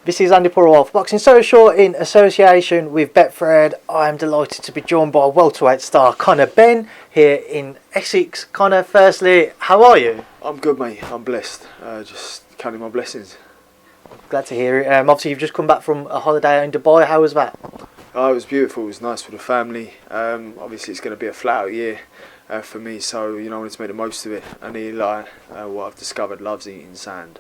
This is Andi Purewal for Boxing Social in association with Betfred. I am delighted to be joined by welterweight star Conor Benn here in Essex. Conor, firstly, how are you? I'm good, mate. I'm blessed. Just counting my blessings. Glad to hear it. Obviously, you've just come back from a holiday in Dubai. How was that? Oh, it was beautiful. It was nice for the family. Obviously, it's going to be a flat out year for me, so I wanted to make the most of it. And Eli, what I've discovered, loves eating sand.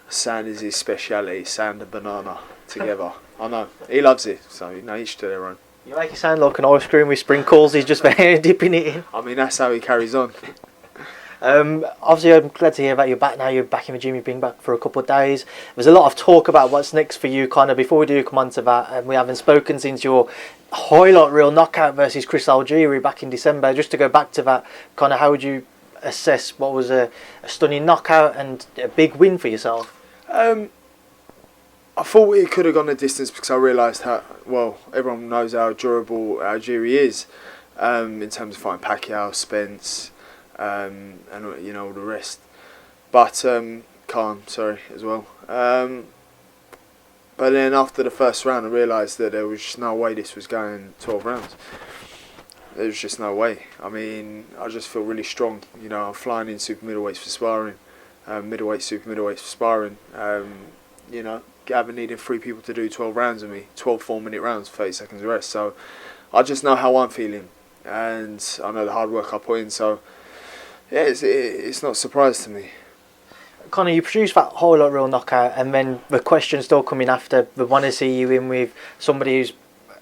Sand is his speciality. Sand and banana together. I know he loves it. So each to their own. You make it sound like an ice cream with sprinkles. He's just dipping it in. I mean, that's how he carries on. Obviously, I'm glad to hear that you're back now. You're back in the gym. You've been back for a couple of days. There's a lot of talk about what's next for you, Conor. Before we do come on to that, and we haven't spoken since your highlight reel knockout versus Chris Algieri back in December. Just to go back to that, Conor, how would you assess what was a stunning knockout and a big win for yourself? I thought it could have gone the distance because I realised how everyone knows how durable Algieri is in terms of fighting Pacquiao, Spence. And all the rest, but Khan, as well. But then after the first round, I realised that there was just no way this was going 12 rounds. There was just no way. I mean, I just feel really strong. I'm flying in super middleweights for sparring, middleweight, super middleweights for sparring. Gavin needed 3 people to do 12 rounds with me, 12 4-minute rounds, 30 seconds of rest. So I just know how I'm feeling, and I know the hard work I put in. So. Yeah, it's not a surprise to me. Conor, you produced that highlight reel knockout, and then the questions still coming after. They want to see you in with somebody who's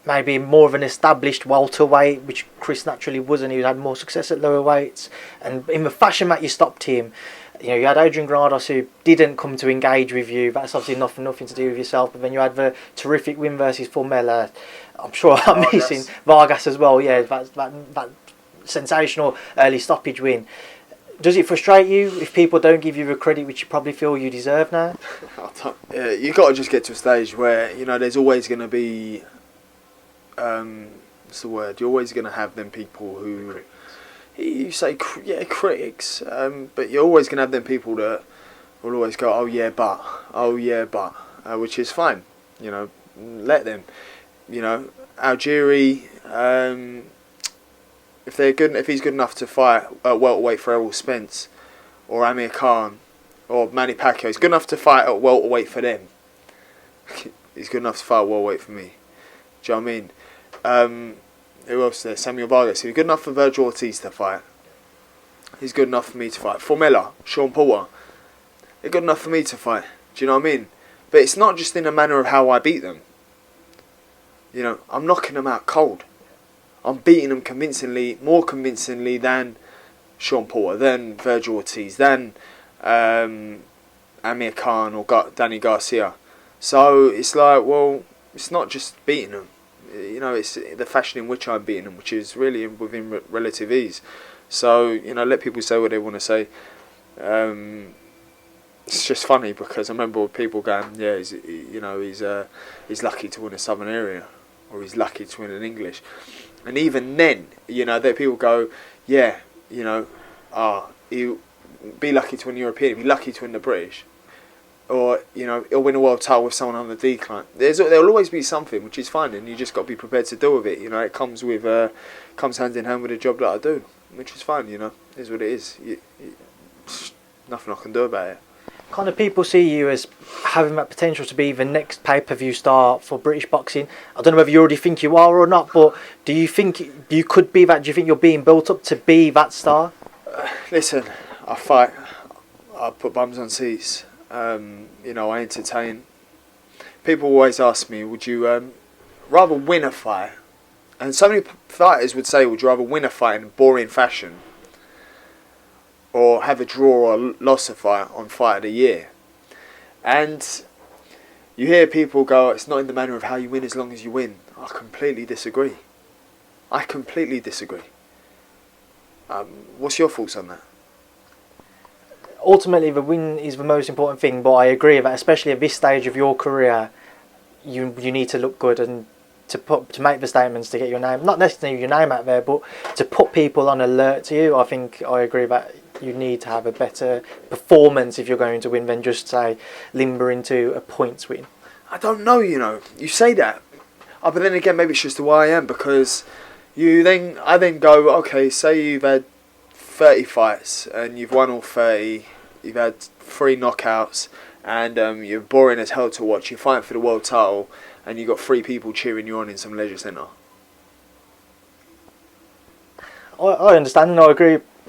maybe more of an established welterweight, which Chris naturally wasn't. He had more success at lower weights, and in the fashion that you stopped him, you had Adrian Grados who didn't come to engage with you. That's obviously nothing to do with yourself. But then you had the terrific win versus Formella. I'm sure I'm missing Vargas as well. Yeah, that sensational early stoppage win. Does it frustrate you if people don't give you the credit which you probably feel you deserve now? You've got to just get to a stage where there's always going to be what's the word? You're always going to have them people who you say critics, but you're always going to have them people that will always go oh yeah but which is fine. Let them. Algieri. If he's good enough to fight at welterweight for Errol Spence, or Amir Khan, or Manny Pacquiao, he's good enough to fight at welterweight for them. He's good enough to fight at welterweight for me. Do you know what I mean? Who else there? Samuel Vargas. He's good enough for Virgil Ortiz to fight. He's good enough for me to fight. Formella, Sean Porter. They're good enough for me to fight. Do you know what I mean? But it's not just in a manner of how I beat them. I'm knocking them out cold. I'm beating them more convincingly than Sean Porter, than Virgil Ortiz, than Amir Khan or Danny Garcia. So it's like, it's not just beating them. It's the fashion in which I'm beating them, which is really within relative ease. So, let people say what they want to say. It's just funny because I remember people going, yeah, he's lucky to win a Southern area, or he's lucky to win an English. And even then, that people go, yeah, he'll be lucky to win the European, he'll be lucky to win the British. Or, he'll win a world title with someone on the decline. There'll always be something, which is fine, and you just got to be prepared to deal with it. It comes hand in hand with the job that I do, which is fine, It is what it is. Nothing I can do about it. Kind of people see you as having that potential to be the next pay-per-view star for British boxing. I don't know whether you already think you are or not, but do you think you could be that? Do you think you're being built up to be that star? Listen, I fight. I put bums on seats. I entertain. People always ask me, would you rather win a fight? And so many fighters would say, would you rather win a fight in a boring fashion, or have a draw or loss a fight on Fight of the Year? And you hear people go, it's not in the manner of how you win as long as you win. I completely disagree. What's your thoughts on that? Ultimately, the win is the most important thing, but I agree that especially at this stage of your career, you need to look good and to make the statements, to get your name, not necessarily your name out there, but to put people on alert to you. I agree that you need to have a better performance if you're going to win than just say limber into a points win. I don't know, you say that. But then again, maybe it's just the way I am, because I then go, okay, say you've had 30 fights and you've won all 30, you've had 3 knockouts, and you're boring as hell to watch, you're fighting for the world title, and you've got 3 people cheering you on in some leisure centre. I understand and I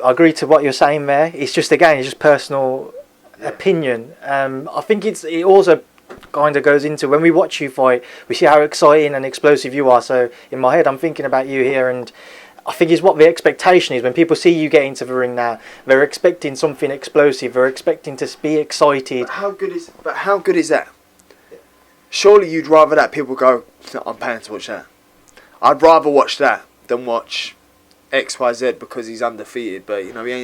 agree to what you're saying there. It's just, again, it's just personal opinion. I think it also kind of goes into, when we watch you fight, we see how exciting and explosive you are. So in my head, I'm thinking about you here, and I think it's what the expectation is. When people see you get into the ring now, they're expecting something explosive. They're expecting to be excited. But how good is that? Surely you'd rather that people go, I'm paying to watch that. I'd rather watch that than watch XYZ because he's undefeated. But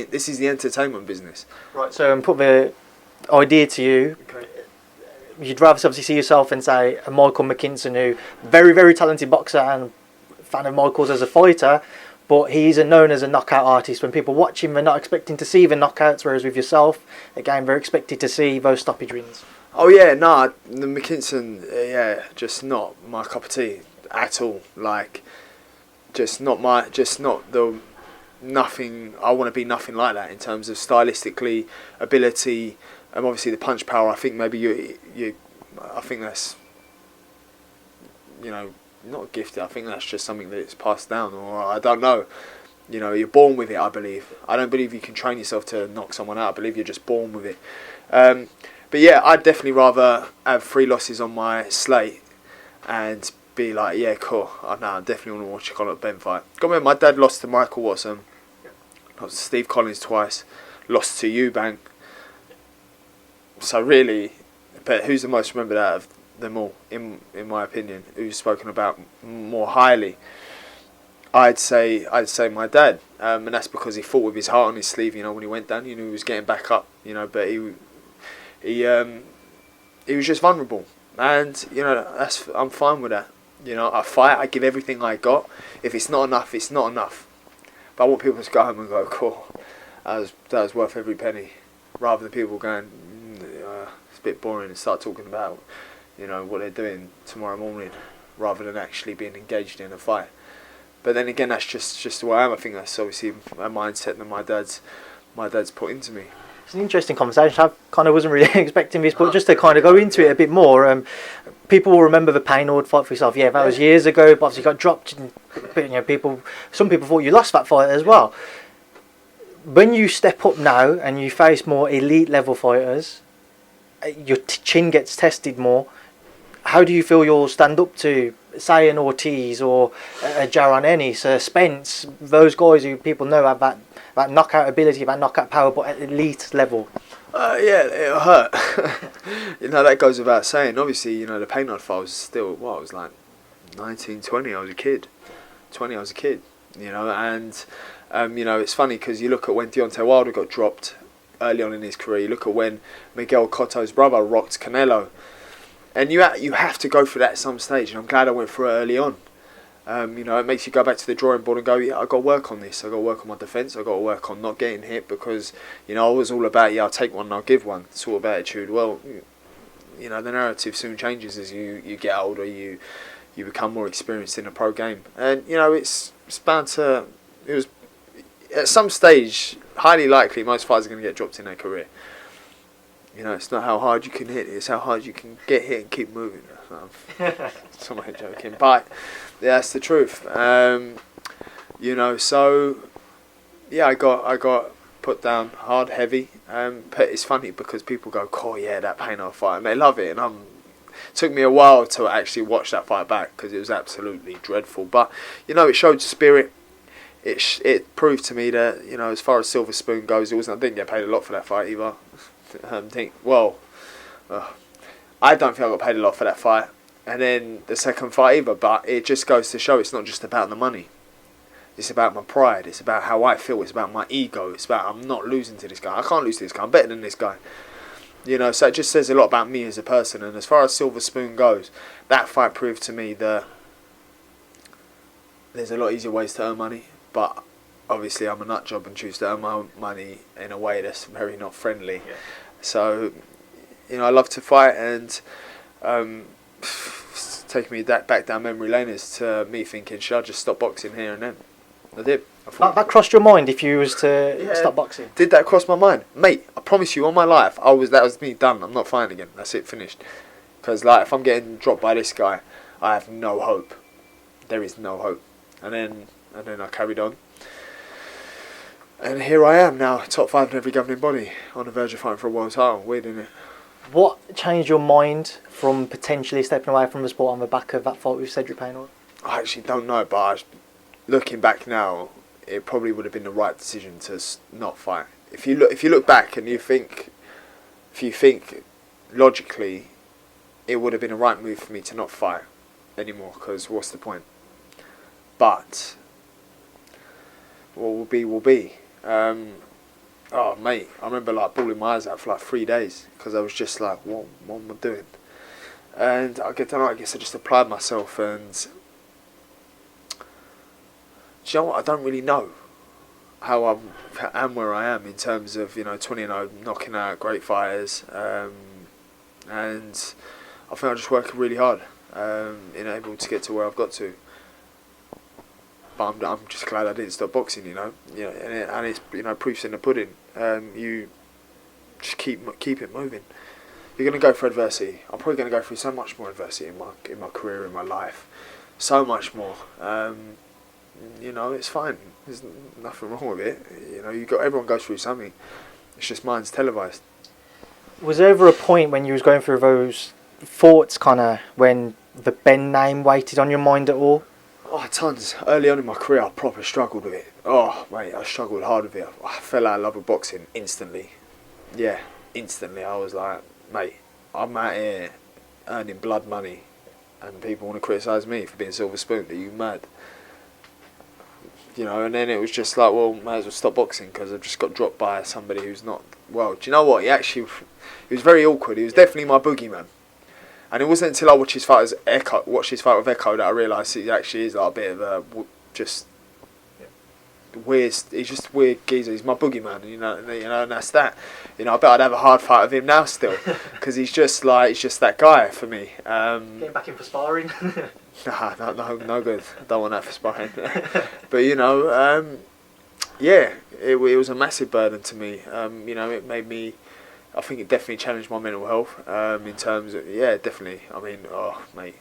this is the entertainment business. Right. So, and put the idea to you. Okay. You'd rather obviously see yourself and say a Michael McKinson, who very, very talented boxer and fan of Michael's as a fighter, but he isn't known as a knockout artist. When people watch him, they're not expecting to see the knockouts, whereas with yourself, again, they're expected to see those stoppage wins. Oh yeah, the McKinson, just not my cup of tea at all. Like, nothing. I want to be nothing like that in terms of stylistically, ability, and obviously the punch power. I think maybe I think that's, not gifted. I think that's just something that it's passed down, or I don't know. You're born with it, I believe. I don't believe you can train yourself to knock someone out. I believe you're just born with it. But yeah, I'd definitely rather have 3 losses on my slate and be like, yeah, cool. I definitely want to watch a Conor Benn fight. Remember, my dad lost to Michael Watson, lost to Steve Collins twice, lost to Eubank. So really, but who's the most remembered out of them all, in my opinion? Who's spoken about more highly? I'd say my dad, and that's because he fought with his heart on his sleeve. When he went down, he was getting back up. But he was just vulnerable, and I'm fine with that. I fight, I give everything I got. If it's not enough, it's not enough. But I want people to go home and go, cool, that was worth every penny, rather than people going, it's a bit boring, and start talking about what they're doing tomorrow morning, rather than actually being engaged in a fight. But then again, that's just the way I am. I think that's obviously a mindset that my dad's put into me. It's an interesting conversation. I kind of wasn't really expecting this, but just to kind of go into it a bit more, people will remember the Paynord fight for yourself. Yeah, that was years ago, but obviously got dropped. And, some people thought you lost that fight as well. When you step up now and you face more elite level fighters, your chin gets tested more. How do you feel you'll stand up to, say, an Ortiz or a Jaron Ennis, a Spence, those guys who people know have that knockout ability, that knockout power, but at elite level? Yeah, it'll hurt. That goes without saying. Obviously, the Paynord fight was still, I was like 19, 20, I was a kid. And, it's funny because you look at when Deontay Wilder got dropped early on in his career, you look at when Miguel Cotto's brother rocked Canelo, and you have to go through that at some stage, and I'm glad I went through it early on. It makes you go back to the drawing board and go, yeah, I've got to work on this. I've got to work on my defence. I've got to work on not getting hit, because, I was all about, I'll take one and I'll give one sort of attitude. Well, the narrative soon changes as you get older, you become more experienced in a pro game. And, it's bound to, it was, at some stage, highly likely most fighters are going to get dropped in their career. It's not how hard you can hit, it's how hard you can get hit and keep moving. Somebody joking, but yeah, that's the truth. So yeah, I got put down hard, heavy. But it's funny because people go, "Cool, yeah, that Paynord fight," and they love it. And it took me a while to actually watch that fight back because it was absolutely dreadful. But it showed spirit. It proved to me that as far as Silver Spoon goes, I didn't get paid a lot for that fight either. I don't think I got paid a lot for that fight, and then the second fight either. But it just goes to show it's not just about the money. It's about my pride. It's about how I feel. It's about my ego. It's about I'm not losing to this guy. I can't lose to this guy. I'm better than this guy. So it just says a lot about me as a person. And as far as Silver Spoon goes, that fight proved to me that there's a lot easier ways to earn money. But obviously I'm a nut job and choose to earn my money in a way that's very not friendly. Yeah. So, I love to fight, and it's taking me back down memory lane as to me thinking, should I just stop boxing here and then? I did. I thought, That crossed your mind if you was to stop boxing? Did that cross my mind? Mate, I promise you, all my life, that was me done. I'm not fighting again. That's it, finished. Because, like, if I'm getting dropped by this guy, I have no hope. There is no hope. And then I carried on. And here I am now, top 5 in every governing body, on the verge of fighting for a world title. Weird, isn't it? What changed your mind from potentially stepping away from the sport on the back of that fight with Cedric Payne? I actually don't know, but looking back now, it probably would have been the right decision to not fight. If you look back and you think logically, it would have been a right move for me to not fight anymore. Because what's the point? But what will be will be. Oh mate, I remember like bawling my eyes out for like 3 days because I was just like, what am I doing? And I guess I just applied myself, and do you know what? I don't really know how I am where I am in terms of 20-0, knocking out great fighters, and I think I just work really hard, able to get to where I've got to. But I'm just glad I didn't stop boxing, and it's proof's in the pudding. You just keep it moving. You're gonna go for adversity. I'm probably gonna go through so much more adversity in my career, in my life, so much more. It's fine. There's nothing wrong with it. Everyone goes through something. It's just mine's televised. Was there ever a point when you was going through those thoughts, Conor, when the Ben name weighted on your mind at all? Oh, tons. Early on in my career, I proper struggled with it. Oh, mate, I struggled hard with it. I fell out of love with boxing instantly. Yeah, instantly. I was like, mate, I'm out here earning blood money, and people want to criticise me for being silver spoon. Are you mad? And then it was just like, well, might as well stop boxing because I've just got dropped by somebody who's not... Well, do you know what? He was very awkward. He was definitely my boogeyman. And it wasn't until I watched his fight with Echo that I realised he actually is like a bit of a weird. He's just a weird geezer. He's my boogeyman, and that's that. I bet I'd have a hard fight with him now still, because he's just that guy for me. Getting back in for sparring. Nah, no good. I don't want that for sparring. But it was a massive burden to me. It made me. I think it definitely challenged my mental health in terms of, definitely. I mean, oh, mate.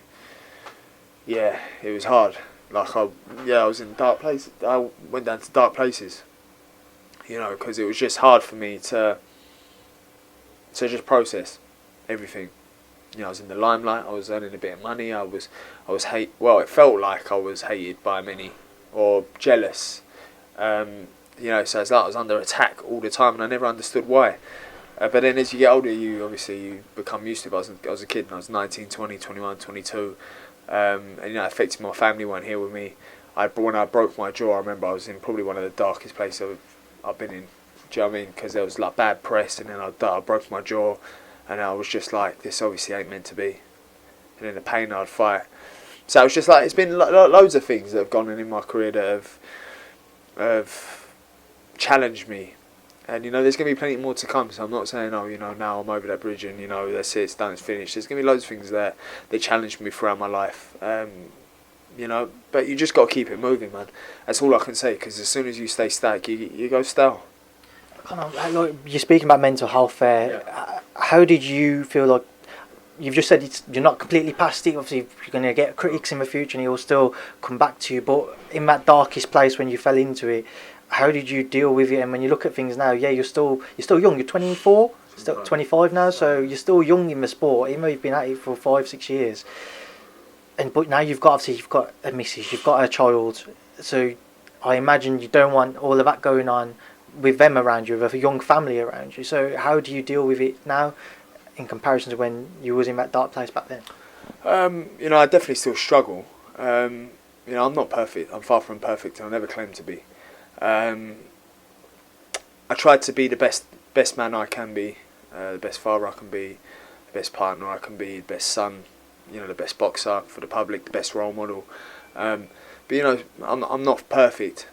Yeah, it was hard. Like, I was in dark places. I went down to dark places, because it was just hard for me to just process everything. I was in the limelight. I was earning a bit of money. I was it felt like I was hated by many or jealous. So it's like I was under attack all the time, and I never understood why. But then as you get older, you become used to it. I was a kid and I was 19, 20, 21, 22. And it affected my family weren't here with me. When I broke my jaw, I remember I was in probably one of the darkest places I've been in. Do you know what I mean? Because there was like bad press, and then I broke my jaw, and I was just like, this obviously ain't meant to be. And then the pain I'd fight. So it was just like, it's been loads of things that have gone on in my career that have challenged me. And there's going to be plenty more to come, so I'm not saying, now I'm over that bridge and, that's it, it's done, it's finished. There's going to be loads of things that they challenged me throughout my life, but you just got to keep it moving, man. That's all I can say, because as soon as you stay static, you go stale. You're speaking about mental health there. Yeah. How did you feel like, you've just said you're not completely past it, obviously you're going to get critics in the future and he'll still come back to you, but in that darkest place when you fell into it, how did you deal with it? And when you look at things now, you're still young. You're 24, still 25 now, so you're still young in the sport, even though you've been at it for 5-6 years. But now you've got a missus, you've got a child, so I imagine you don't want all of that going on with them around you, with a young family around you. So how do you deal with it now, in comparison to when you was in that dark place back then? I definitely still struggle. I'm not perfect. I'm far from perfect, and I never claim to be. I tried to be the best man I can be, the best father I can be, the best partner I can be, the best son, the best boxer for the public, the best role model. But I'm not perfect.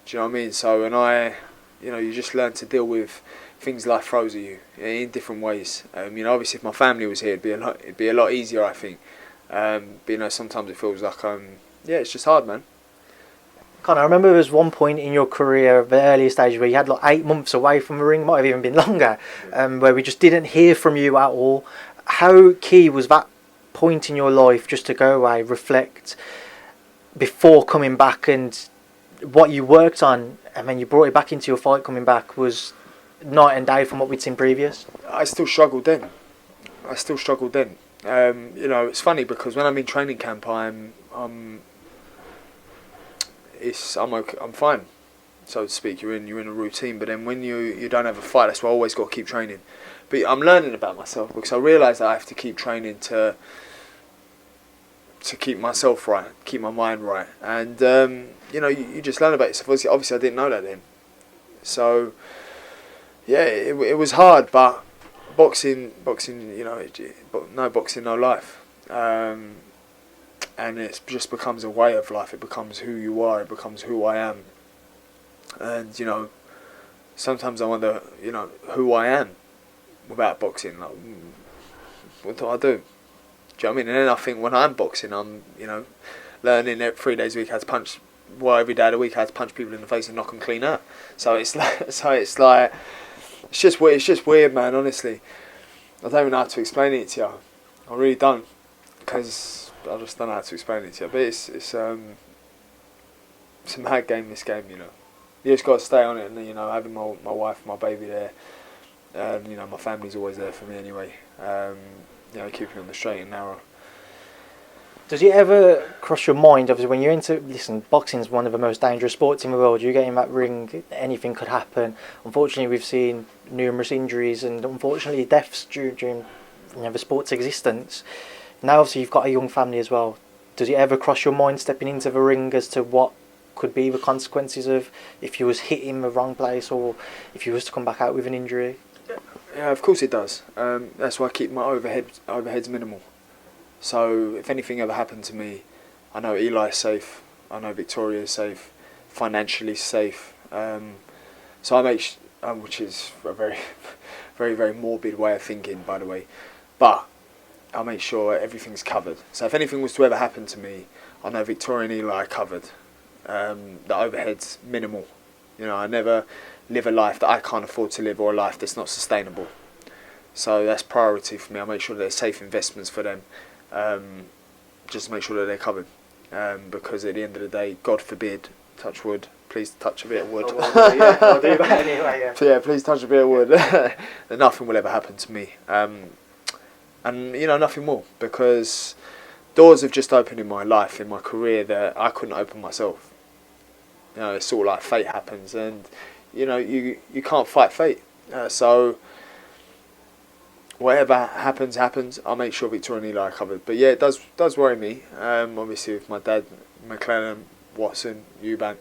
Do you know what I mean? So, and you just learn to deal with things life throws at you in different ways. Obviously, if my family was here, it'd be a lot easier, I think. But sometimes it feels like it's just hard, man. Conor, I remember there was one point in your career, the earlier stage, where you had like 8 months away from the ring, might have even been longer, where we just didn't hear from you at all. How key was that point in your life just to go away, reflect, before coming back, and what you worked on, and then you brought it back into your fight coming back was night and day from what we'd seen previous? I still struggled then. It's funny because when I'm in training camp, I'm fine, so to speak. You're in a routine, but then when you don't have a fight, that's why I always got to keep training. But I'm learning about myself because I realise that I have to keep training to keep myself right, keep my mind right, and you just learn about yourself. Obviously, I didn't know that then, so yeah, it was hard, but boxing, no boxing, no life. And it just becomes a way of life. It becomes who you are. It becomes who I am. And sometimes I wonder, who I am without boxing. Like, what do I do? Do you know what I mean? And then I think when I'm boxing, I'm learning 3 days a week how to punch. Well, every day of the week how to punch people in the face and knock them clean out. So it's just weird, man. Honestly, I don't even know how to explain it to you. I really don't, because I just don't know how to explain it to you. But it's a mad game, this game, You just got to stay on it, and having my wife, my baby there, my family's always there for me anyway. Keeping on the straight and narrow. Does it ever cross your mind, obviously, when you're boxing's one of the most dangerous sports in the world. You get in that ring, anything could happen. Unfortunately, we've seen numerous injuries and unfortunately deaths during the sport's existence. Now, obviously, you've got a young family as well. Does it ever cross your mind stepping into the ring as to what could be the consequences of if you was hit in the wrong place or if you was to come back out with an injury? Yeah, of course it does. That's why I keep my overheads minimal. So if anything ever happened to me, I know Eli's safe. I know Victoria's safe, financially safe. So I make, which is a very, very, very morbid way of thinking, by the way, but I make sure everything's covered. So if anything was to ever happen to me, I know Victoria and Eli are covered. The overhead's minimal. I never live a life that I can't afford to live or a life that's not sustainable. So that's priority for me. I make sure there's safe investments for them. Just to make sure that they're covered. Because at the end of the day, God forbid, touch wood, please touch a bit of wood. I'll do that anyway, yeah. So yeah, please touch a bit of wood. Then nothing will ever happen to me. And nothing will, because doors have just opened in my life, in my career, that I couldn't open myself. It's sort of like fate happens, and you can't fight fate. So whatever happens. I'll make sure Victoria and Eli are covered. But yeah, it does worry me. Obviously with my dad, McLennan, Watson, Eubank,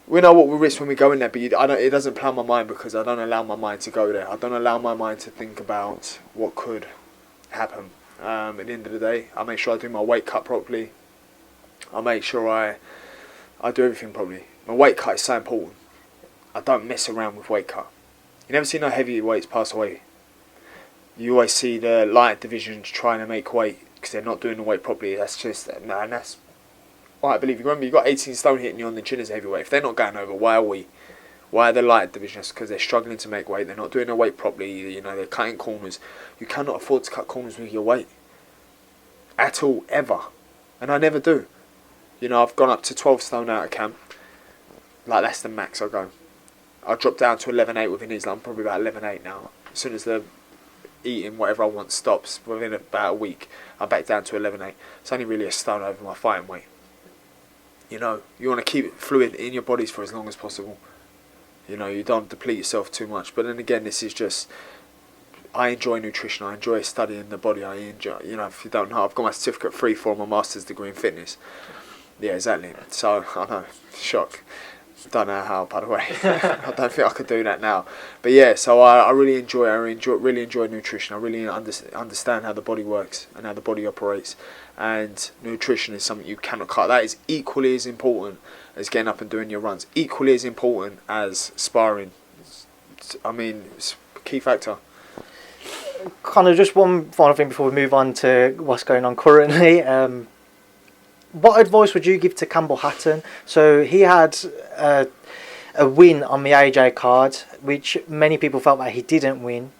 we know what we risk when we go in there. But it doesn't plough my mind, because I don't allow my mind to go there. I don't allow my mind to think about what could happen. At the end of the day, I make sure I do my weight cut properly. I make sure I do everything properly. My weight cut is so important. I don't mess around with weight cut. You never see no heavyweights pass away. You always see the light divisions trying to make weight because they're not doing the weight properly. That's just, and that's what I believe. You remember, you got 18 stone hitting you on the chin as a heavyweight. If they're not going over, why are we? Why are the light divisions? Because they're struggling to make weight. They're not doing the weight properly. They're cutting corners. You cannot afford to cut corners with your weight at all, ever. And I never do. I've gone up to 12 stone out of camp. Like, that's the max I go. I dropped down to 11.8 within Islam. I'm probably about 11.8 now. As soon as the eating whatever I want stops, within about a week, I'm back down to 11.8. It's only really a stone over my fighting weight. You want to keep fluid in your bodies for as long as possible. You don't deplete yourself too much. But then again, this is just, I enjoy nutrition. I enjoy studying the body. I enjoy, if you don't know, I've got my certificate 3 for my master's degree in fitness. Yeah, exactly. So, I know, shock. Don't know how, by the way. I don't think I could do that now. But yeah, so I really enjoy nutrition. I really understand how the body works and how the body operates. And nutrition is something you cannot cut. That is equally as important as getting up and doing your runs. Equally as important as sparring. It's a key factor. kind of just one final thing before we move on to what's going on currently. What advice would you give to Campbell Hatton? So he had a win on the AJ card, which many people felt that he didn't win.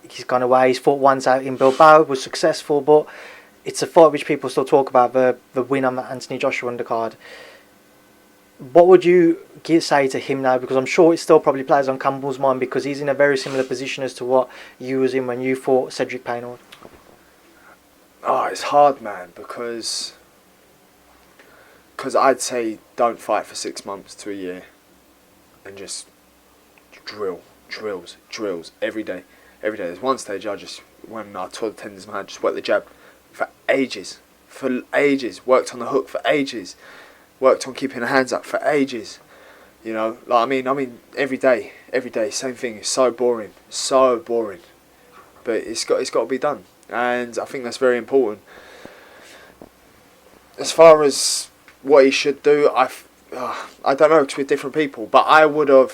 He's gone away. He's fought once out in Bilbao, was successful, but it's a fight which people still talk about, the win on the Anthony Joshua undercard. What would you say to him now? Because I'm sure it still probably plays on Campbell's mind, because he's in a very similar position as to what you was in when you fought Cedric Paynold. Oh, it's hard, man, because I'd say don't fight for 6 months to a year and just drills every day. There's one stage when I tore the tendons in my hand, just worked the jab for ages, worked on the hook for ages, worked on keeping the hands up for ages. You know, like I mean, every day, same thing. It's so boring, but it's got to be done, and I think that's very important. As far as what he should do, I don't know, 'cause we're different people, but I wanted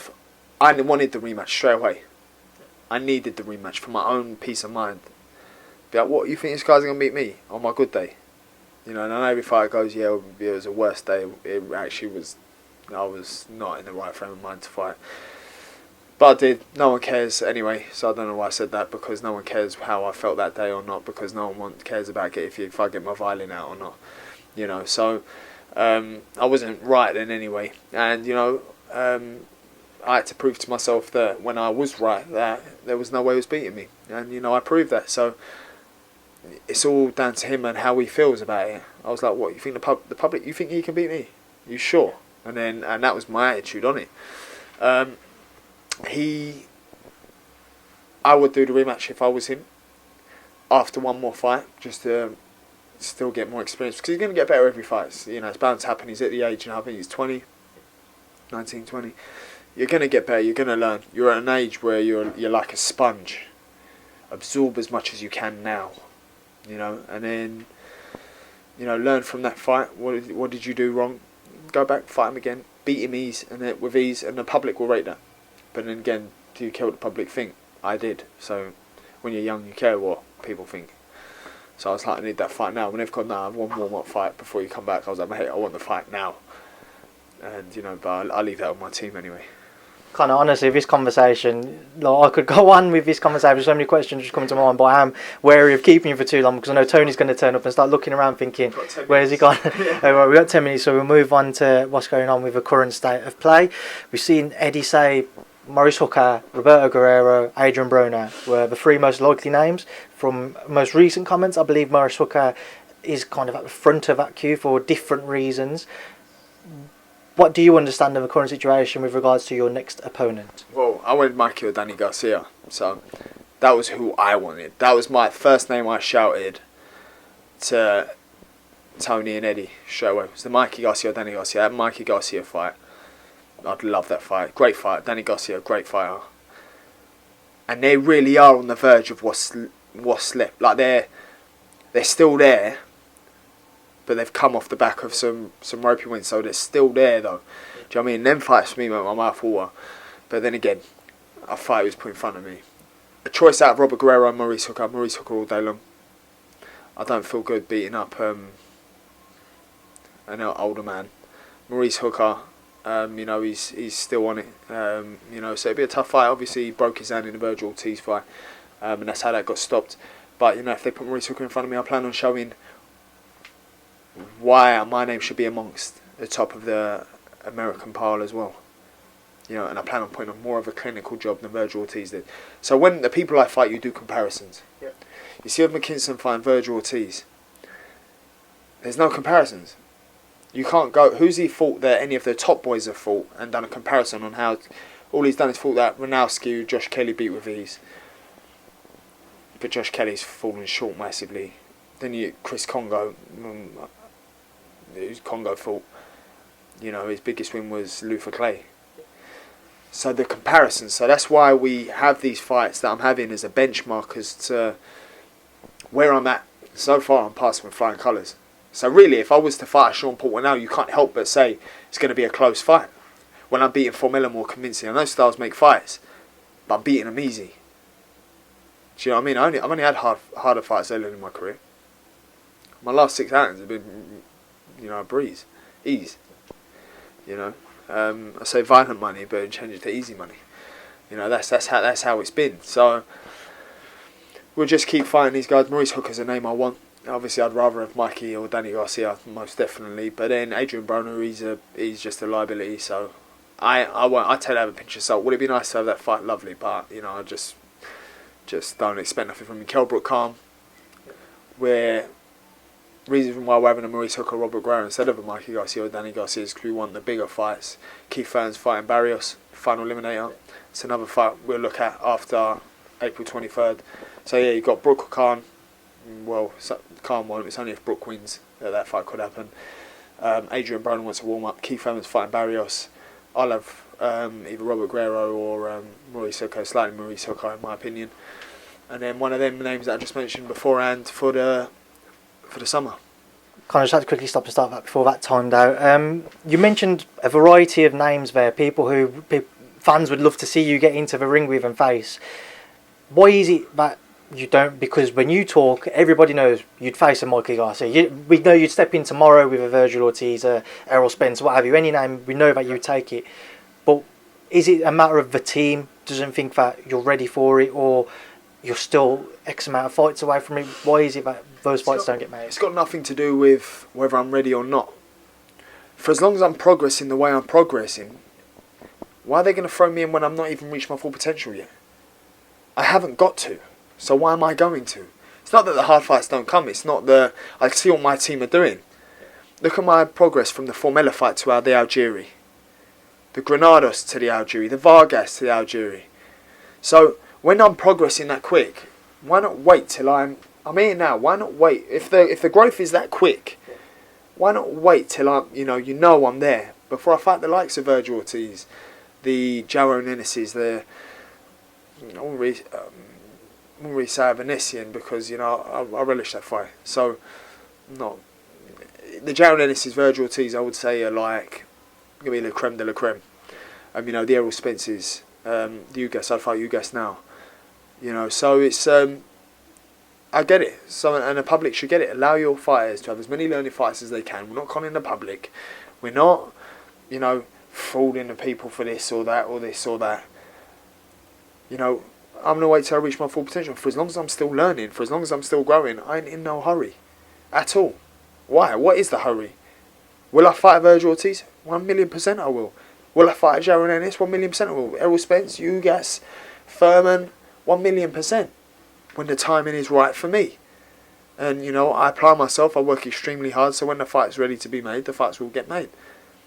the rematch straight away. I needed the rematch for my own peace of mind. Be like, what, you think this guy's going to beat me on my good day? You know, and I know every fighter goes, yeah, it was a worse day. It actually was, I was not in the right frame of mind to fight. But I did. No one cares anyway, so I don't know why I said that, because no one cares how I felt that day or not, because no one cares about if I get my violin out or not. You know, so I wasn't right then anyway. And, you know, I had to prove to myself that when I was right, that there was no way he was beating me. And, you know, I proved that. So it's all down to him and how he feels about it. I was like, what, you think the public, you think he can beat me? You sure? And that was my attitude on it. I would do the rematch if I was him after one more fight, just to still get more experience, because he's going to get better every fight. You know, it's bound to happen. He's at the age, you know, I think he's 19, 20. You're going to get better, you're going to learn. You're at an age where you're like a sponge. Absorb as much as you can now, you know, and then, you know, learn from that fight. What did you do wrong? Go back, fight him again, beat him with ease, and the public will rate that. But then again, do you care what the public think? I did. So when you're young, you care what people think. So I was like, I need that fight now. When they've gone, I have one warm-up fight before you come back, I was like, mate, I want the fight now. And, you know, but I'll leave that on my team anyway. Kind of honestly, this conversation, like, I could go on with this conversation. So many questions just coming to mind, but I am wary of keeping you for too long, because I know Tony's going to turn up and start looking around thinking, where's he gone? Well, we've got 10 minutes, so we'll move on to what's going on with the current state of play. We've seen Eddie say Maurice Hooker, Roberto Guerrero, Adrian Broner were the three most likely names. From most recent comments, I believe Maurice Hooker is kind of at the front of that queue for different reasons. What do you understand of the current situation with regards to your next opponent? Well, I wanted Mikey or Danny Garcia, so that was who I wanted. That was my first name I shouted to Tony and Eddie straight away. It was the Mikey Garcia or Danny Garcia. That Mikey Garcia fight, I'd love that fight. Great fight. Danny Garcia, great fighter. And they really are on the verge of what's left. Like, they're still there, but they've come off the back of some ropey wins, so they're still there though. Do you know what I mean? Them fights for me make my mouth water. But then again, a fight was put in front of me. A choice out of Robert Guerrero and Maurice Hooker. Maurice Hooker all day long. I don't feel good beating up an older man. Maurice Hooker, you know, he's still on it. You know, so it'd be a tough fight. Obviously, he broke his hand in the Virgil Ortiz fight, and that's how that got stopped. But, you know, if they put Maurice Hooker in front of me, I plan on showing why my name should be amongst the top of the American pile as well. You know, and I plan on putting on more of a clinical job than Virgil Ortiz did. So when the people I fight, you do comparisons. Yeah. You see with McKinson fighting Virgil Ortiz, there's no comparisons. You can't go, who's he fought that any of the top boys have fought and done a comparison on how, all he's done is fought that Ranowski, Josh Kelly beat with ease. But Josh Kelly's fallen short massively. Then you Chris Congo, who's Congo fought. You know, his biggest win was Luther Clay. So the comparison, so that's why we have these fights that I'm having as a benchmark as to where I'm at. So far I'm passing with flying colours. So really, if I was to fight Sean Porter now, you can't help but say it's going to be a close fight. When I'm beating Formella more convincing. I know styles make fights, but I'm beating them easy. Do you know what I mean? I've only had harder fights earlier in my career. My last 6 outings have been, a breeze, ease. I say violent money, but change it to easy money. That's how it's been. So we'll just keep fighting these guys. Maurice Hooker's a name I want. Obviously, I'd rather have Mikey or Danny Garcia, most definitely. But then Adrian Broner, he's just a liability. So I take that with a pinch of salt. Would it be nice to have that fight? Lovely, but I just don't expect nothing from him. Kell Brook Calm, where reason why we're having a Maurice Hooker, Robert Guerrero instead of a Mikey Garcia or Danny Garcia is because we want the bigger fights. Keith Burns fighting Barrios, final eliminator. It's another fight we'll look at after April 23rd. So yeah, you've got Brook Khan. Well, Khan won't. It's only if Brook wins that fight could happen. Adrian Broner wants to warm up. Keith Burns fighting Barrios. I'll have either Robert Guerrero or Maurice Hooker, slightly Maurice Hooker in my opinion. And then one of them names that I just mentioned beforehand for the summer. Kind of just had to quickly stop and start that before that timed out. You mentioned a variety of names there, people who fans would love to see you get into the ring with and face. Why is it that you don't? Because when you talk, everybody knows you'd face a Mikey Garcia. We know you'd step in tomorrow with a Virgil Ortiz, Errol Spence, what have you. Any name, we know that you would take it. But is it a matter of the team doesn't think that you're ready for it, or you're still X amount of fights away from it? Why is it that those fights don't get made? It's got nothing to do with whether I'm ready or not. For as long as I'm progressing the way I'm progressing, why are they going to throw me in when I'm not even reached my full potential yet? I haven't got to. So why am I going to? It's not that the hard fights don't come. It's not that I see what my team are doing. Look at my progress from the Formella fight to the Algieri. The Granados to the Algieri. The Vargas to the Algieri. So when I'm progressing that quick, why not wait till I'm here now? Why not wait? If the growth is that quick, why not wait till I'm there before I fight the likes of Virgil Ortiz, the Jaron Ennis's, I won't really say Vanessian because I relish that fight. So not the Jaron Ennis's, Virgil Ortiz, I would say are like gonna be the creme de la creme. The Errol Spence's, the Ugas, I'd fight Ugas now. So it's I get it. So and the public should get it. Allow your fighters to have as many learning fights as they can. We're not conning the public. We're not, fooling the people for this or that or this or that. I'm gonna wait till I reach my full potential. For as long as I'm still learning, for as long as I'm still growing, I ain't in no hurry, at all. Why? What is the hurry? Will I fight Virgil Ortiz? 1,000,000% I will. Will I fight Jaron Ennis? 1,000,000% I will. Errol Spence, Ugas, Furman, 1,000,000%. When the timing is right for me. And, I apply myself, I work extremely hard, so when the fight's ready to be made, the fights will get made.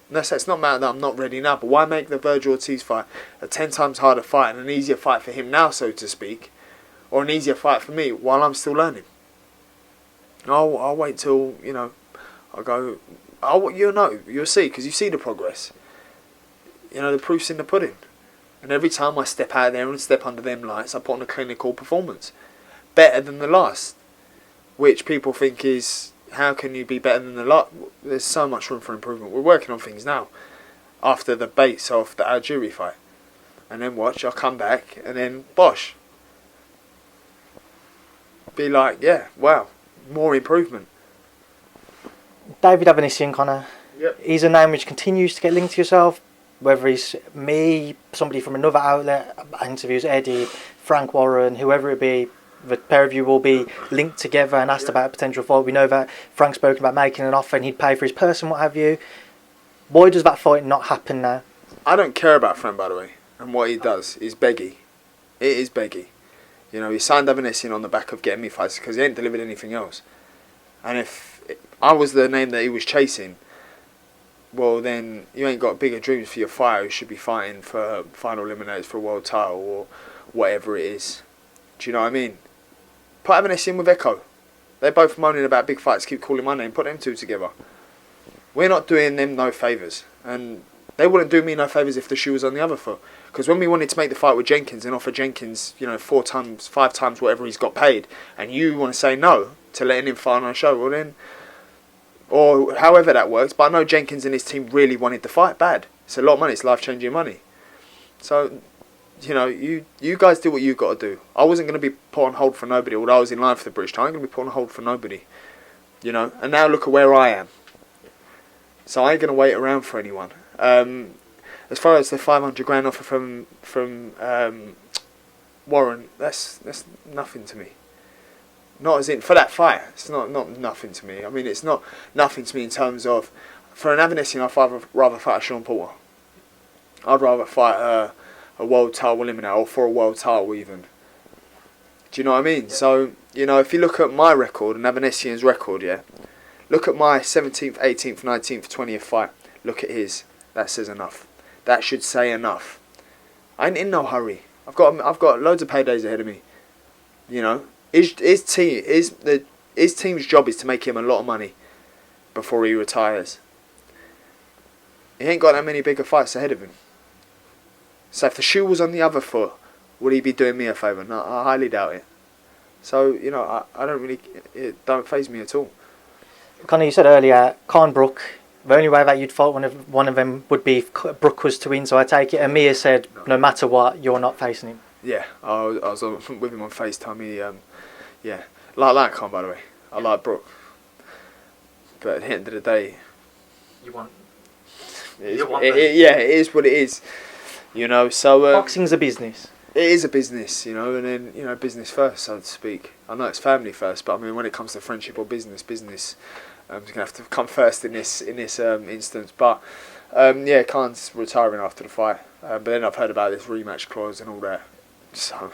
And it's not matter that I'm not ready now, but why make the Virgil Ortiz fight a 10 times harder fight and an easier fight for him now, so to speak, or an easier fight for me while I'm still learning? I'll wait till, I'll go, you'll see, because you see the progress. The proof's in the pudding. And every time I step out there and step under them lights, I put on a clinical performance. Better than the last. Which people think is, how can you be better than the last? There's so much room for improvement. We're working on things now. After the baits of the Algieri fight. And then watch, I'll come back and then bosh. Be like, yeah, wow, more improvement. David Avanesian, Conor. Yep. He's a name which continues to get linked to yourself. Whether it's me, somebody from another outlet, interviews Eddie, Frank Warren, whoever it be, the pair of you will be linked together and asked about a potential fight. We know that Frank's spoken about making an offer and he'd pay for his person, what have you. Why does that fight not happen now? I don't care about Frank, by the way, and what he does is beggy. It is beggy. He signed Avanesian on the back of getting me fights because he ain't delivered anything else. And if I was the name that he was chasing, well then you ain't got bigger dreams for your fighter who should be fighting for final eliminators for a world title or whatever it is. Do you know what I mean? Put Avanesian with Echo. They're both moaning about big fights, keep calling my name, put them two together. We're not doing them no favours. And they wouldn't do me no favours if the shoe was on the other foot. Because when we wanted to make the fight with Jenkins and offer Jenkins, 4 times, 5 times whatever he's got paid, and you want to say no to letting him fight on our show, well then, or however that works, but I know Jenkins and his team really wanted the fight bad. It's a lot of money, it's life-changing money. So, you know, you guys do what you got to do. I wasn't going to be put on hold for nobody. Although I was in line for the British title, I ain't going to be put on hold for nobody. You know, and now look at where I am. So I ain't going to wait around for anyone. As far as the 500 grand offer from Warren, that's nothing to me. Not as in for that fight. It's not nothing to me. I mean, it's not nothing to me in terms of for an Avanesian, I'd rather fight a Sean Porter. I'd rather fight a world title eliminator or for a world title even. Do you know what I mean? So you know, if you look at my record and Avanesian's record, yeah, look at my 17th, 18th, 19th, 20th fight. Look at his. That says enough. That should say enough. I ain't in no hurry. I've got loads of paydays ahead of me. You know. His team's job is to make him a lot of money before he retires. He ain't got that many bigger fights ahead of him. So if the shoe was on the other foot, would he be doing me a favour? No, I highly doubt it. So, you know, I don't really... It don't faze me at all. Conor, you said earlier, Khan Brook, the only way that you'd fight one of them would be if Brook was to win, so I take it Amir said, no matter what, you're not facing him. Yeah, I was with him on FaceTime. He, yeah, like Khan, by the way. I like Brook. But at the end of the day... You want... it is what it is. You know, so... boxing's a business. It is a business, you know, and then, you know, business first, so to speak. I know it's family first, but I mean, when it comes to friendship or business is going to have to come first in this instance. But, yeah, Khan's retiring after the fight. But then I've heard about this rematch clause and all that. So,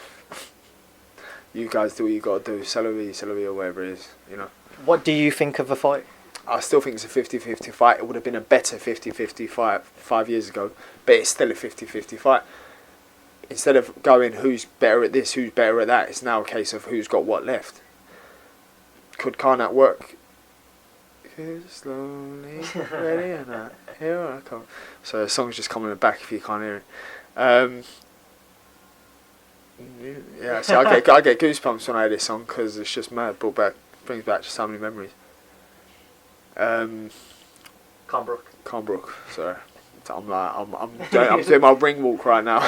you guys do what you got to do. Celery or whatever it is, you know. What do you think of the fight? I still think it's a 50-50 fight. It would have been a better 50-50 fight 5 years ago, but it's still a 50-50 fight. Instead of going who's better at this, who's better at that, it's now a case of who's got what left. Could Khan outwork? Slowly, ready or not? Here I come. So the song's just coming back if you can't hear it. Yeah, see, I get goosebumps when I hear this song because it's just mad. Brings back so many memories. Khan Brook. Sorry. I'm doing my ring walk right now.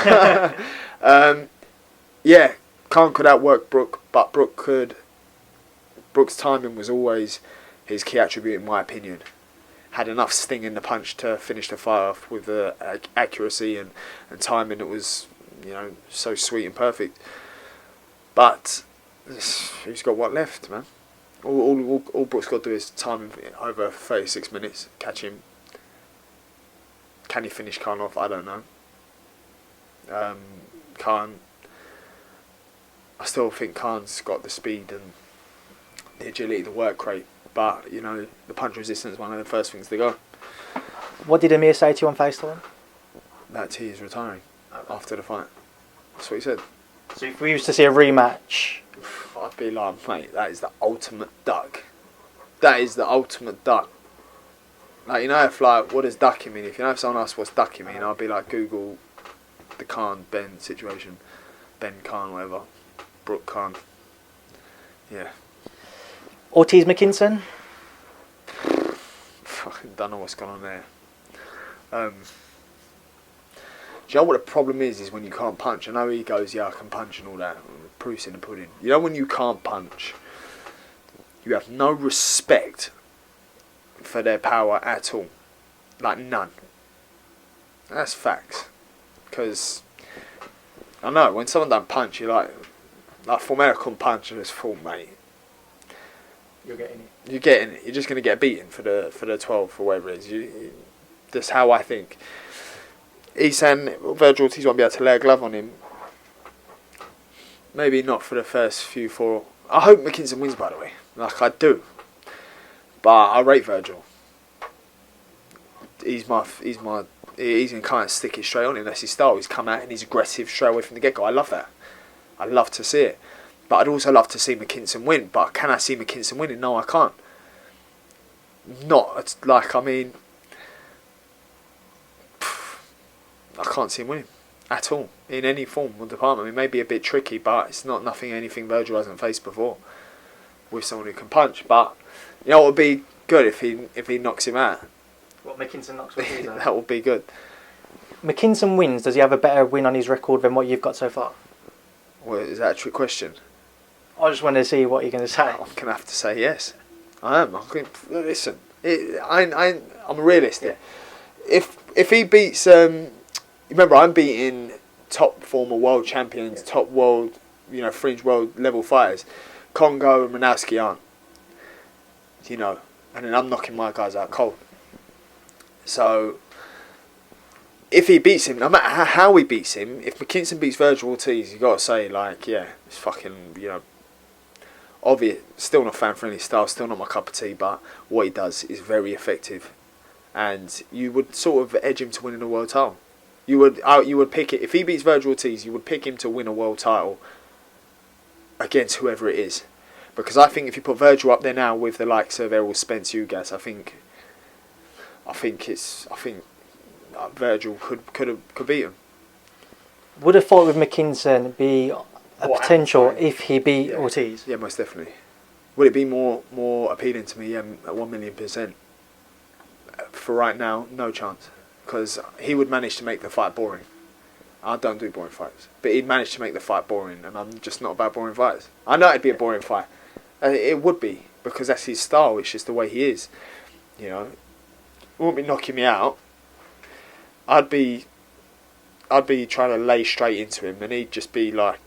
Yeah, Khan could outwork Brook, but Brook's timing was always his key attribute in my opinion. Had enough sting in the punch to finish the fight off with the accuracy and timing that was, you know, so sweet and perfect. But who's got what left, man? All Brook's got to do is time him over 36 minutes, catch him. Can he finish Khan off? I don't know. Khan, I still think Khan's got the speed and the agility, the work rate, but you know, the punch resistance is one of the first things to go. What did Amir say to you on FaceTime? That he is retiring after the fight. That's what he said. So if we used to see a rematch, I'd be like, mate, that is the ultimate duck. That is the ultimate duck. Like, you know, if like, what does ducking mean? If you know if someone asks what's ducking mean, I'll be like, Google the Conor Benn situation. Ben Khan, whatever. Brook Khan. Yeah. Ortiz McKinson? Fucking don't know what's going on there. Do you know what the problem is when you can't punch? I know he goes, yeah, I can punch and all that. Proof's in the pudding. You know when you can't punch, you have no respect for their power at all. Like none. That's facts. Because I know when someone don't punch, you're like Formella couldn't punch and it's full, mate. You're getting it. You're getting it. You're just going to get beaten for the 12 or whatever it is. That's how I think. He's saying Virgil Ortiz won't be able to lay a glove on him. Maybe not for the first few four. I hope McKinson wins, by the way. Like, I do. But I rate Virgil. He's going to kind of stick it straight on him. That's his style. He's come out and he's aggressive straight away from the get-go. I love that. I love to see it. But I'd also love to see McKinson win. But can I see McKinson winning? No, I can't. Not like, I mean, I can't see him winning at all in any form or department. It may be a bit tricky, but it's not anything Virgil hasn't faced before with someone who can punch. But you know, it would be good if he knocks him out. What, McKinson knocks Ortiz out? That would be good. McKinson wins, does he have a better win on his record than what you've got so far? Well, is that a trick question? I just wanted to see what you're going to say. I'm going to have to say yes. I am. Listen, I'm a realist. Yeah. If he beats, remember I'm beating top former world champions, top world, fringe world level fighters. Congo and Manowski aren't. And then I'm knocking my guys out cold. So, if he beats him, no matter how he beats him, if McKinson beats Virgil Ortiz, you got to say, it's fucking, obvious. Still not fan-friendly style, still not my cup of tea, but what he does is very effective. And you would sort of edge him to winning a world title. You would pick it, if he beats Virgil Ortiz, you would pick him to win a world title against whoever it is. Because I think if you put Virgil up there now with the likes of Errol Spence, Ugas, I think Virgil could beat him. Would a fight with McKinson be a potential if he beat Ortiz? Yeah, most definitely. Would it be more appealing to me? Yeah, 1,000,000%. For right now, no chance. Because he would manage to make the fight boring. I don't do boring fights. But he'd manage to make the fight boring, and I'm just not about boring fights. I know it'd be a boring fight. It would be, because that's his style. It's just the way he is. He wouldn't be knocking me out. I'd be trying to lay straight into him, and he'd just be like,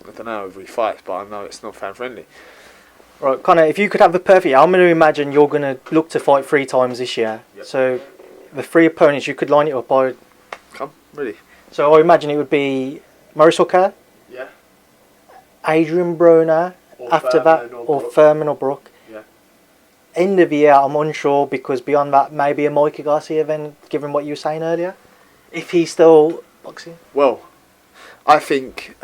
I don't know, every fight, but I know it's not fan friendly. Right, Conor, if you could have the perfect, I'm going to imagine you're going to look to fight 3 times this year. Yep. So the 3 opponents, you could line it up. Come, really? So I imagine it would be Maurice Hooker, Yeah. Adrian Broner, after that, or Furman or Brook. Yeah. End of the year, I'm unsure, because beyond that, maybe a Mikey Garcia then, given what you were saying earlier. If he's still boxing. Well, I think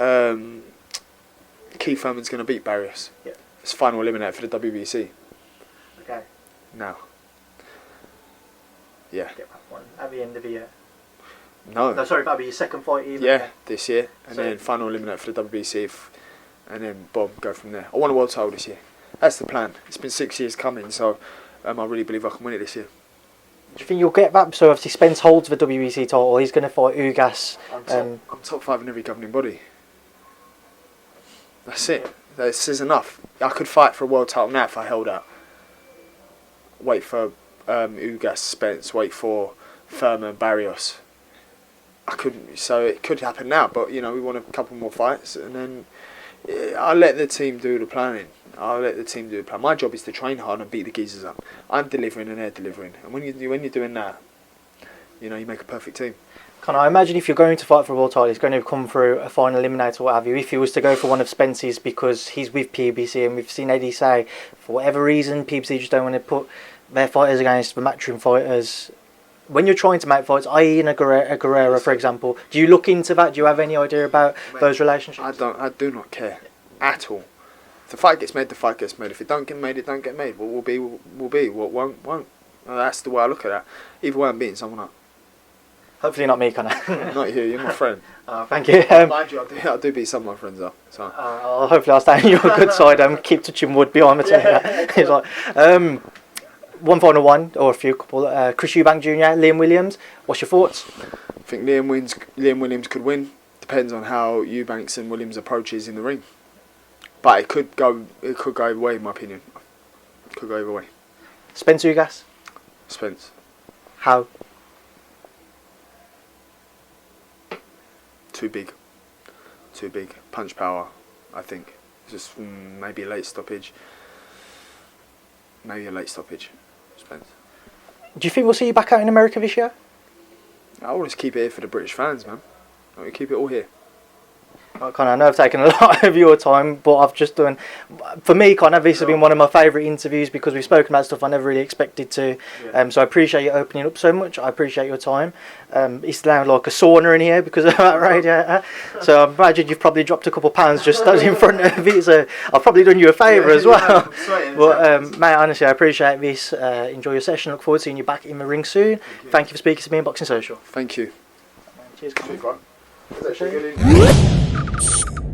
Keith Furman's going to beat Barrios. Yeah. It's final eliminator for the WBC. Okay. Now. Yeah. Get that one at the end of the year. No, sorry, that'll be your second fight either. Yeah, this year. And So- then final eliminator for the WBC. And then, boom, go from there. I want a world title this year. That's the plan. It's been 6 years coming, so I really believe I can win it this year. Do you think you'll get that? So obviously Spence holds the WBC title. He's going to fight Ugas. I'm top 5 in every governing body. That's it. This is enough. I could fight for a world title now if I held out. Wait for Ugas, Spence. Wait for Furman, Barrios. I couldn't. So it could happen now, but we want a couple more fights, and then I'll let the team do the planning. My job is to train hard and beat the geezers up. I'm delivering and they're delivering, and when you're doing that, you make a perfect team. Can I imagine if you're going to fight for a world title, it's going to come through a final eliminator or what have you? If he was to go for one of Spence's because he's with PBC, and we've seen Eddie say, for whatever reason, PBC just don't want to put their fighters against the matchroom fighters. When you're trying to make fights, i.e. in a Guerrero, for example, do you look into that? Do you have any idea about those relationships? I do not care at all. If the fight gets made, the fight gets made. If it don't get made, it don't get made. What will be, will be. What won't. That's the way I look at that. Either way, I'm beating someone up. Hopefully not me, Conor. Not you. You're my friend. Thank you. Mind you, I do beat some of my friends up. So. Hopefully I'll stay on your good side and keep touching wood behind me. It's like, one final one, or a few couple. Chris Eubank Jr., Liam Williams. What's your thoughts? I think Liam Williams could win. Depends on how Eubanks and Williams approaches in the ring. But it could go either way, in my opinion. It could go either way. Spence Ugas. Spence. How? Too big. Punch power, I think. Just maybe a late stoppage. Spence. Do you think we'll see you back out in America this year? I always keep it here for the British fans, man. We keep it all here. Conor, I know I've taken a lot of your time, but I've just done... For me, Conor, this has been one of my favourite interviews because we've spoken about stuff I never really expected to. Yeah. So I appreciate you opening up so much. I appreciate your time. It's now like a sauna in here because of that radiator. So I imagine you've probably dropped a couple of pounds just in front of it. So I've probably done you a favour as well. But mate, honestly, I appreciate this. Enjoy your session. Look forward to seeing you back in the ring soon. Thank you for speaking to me on Boxing Social. Thank you. Cheers, Conor. Cheers, bro.